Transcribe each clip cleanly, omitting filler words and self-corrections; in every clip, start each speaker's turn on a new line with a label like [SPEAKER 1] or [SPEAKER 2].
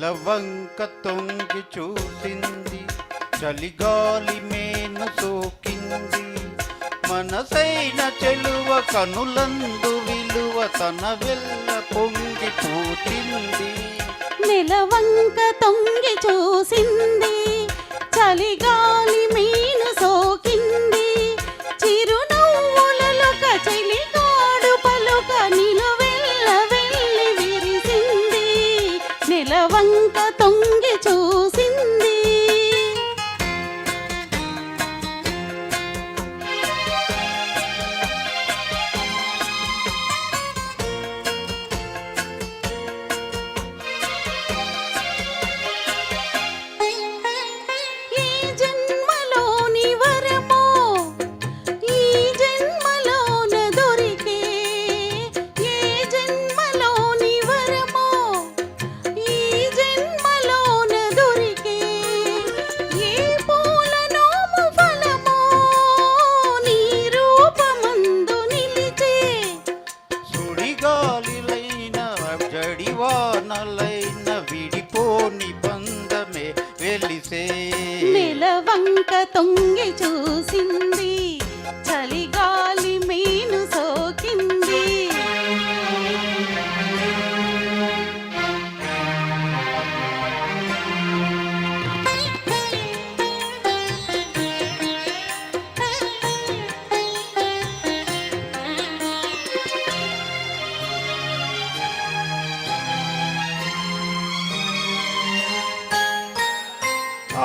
[SPEAKER 1] నెలవంక తొంగి చూసింది, చలిగాలి మేను సోకింది, మనసైన చెలువ కనులందు విలువ తన వెల్ల పొంగి పూచింది.
[SPEAKER 2] నెలవంక తొంగి చూసింది, చలిగాలి మేను సోకింది, చిరునవ్వులొక చెలికాడు పలుక నిలువెల్ల వెళ్ళి విరిసింది. నెలవంక తొంగి చూసింది.
[SPEAKER 1] జడివానలైన విడిపోని బంధమే వెలిసే.
[SPEAKER 2] నెలవంక తొంగి చూసింది, చలిగాలి మేను సోకింది.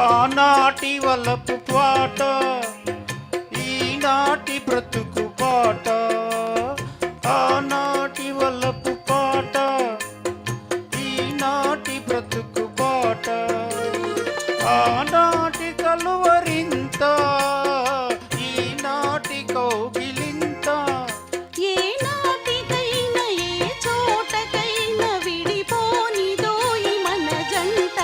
[SPEAKER 1] ఆనాటి వలపు పాట, ఈనాటి బ్రతుకు పాట. ఆనాటి వలపు పాట, ఈనాటి బ్రతుకు పాట. ఆనాటి కలువరింత, ఈనాటి కౌగిలింత.
[SPEAKER 2] ఏ నాటికైనా ఏ చోటకైనా విడిపోనిదోయి మన జంట.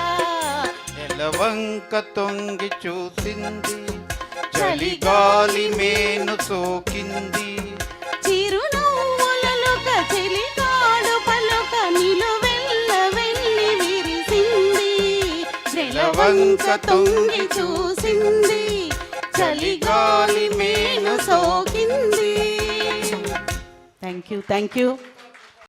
[SPEAKER 1] నెలవంక తొంగి చూసింది, చలిగాలి మేను సోకింది,
[SPEAKER 2] చిరునవ్వులొక చెలికాడు పలుక నిలువెల్ల వెళ్ళి విరిసింది. నెలవంక తొంగి చూసింది, చలిగాలి మేను సోకింది. Thank you.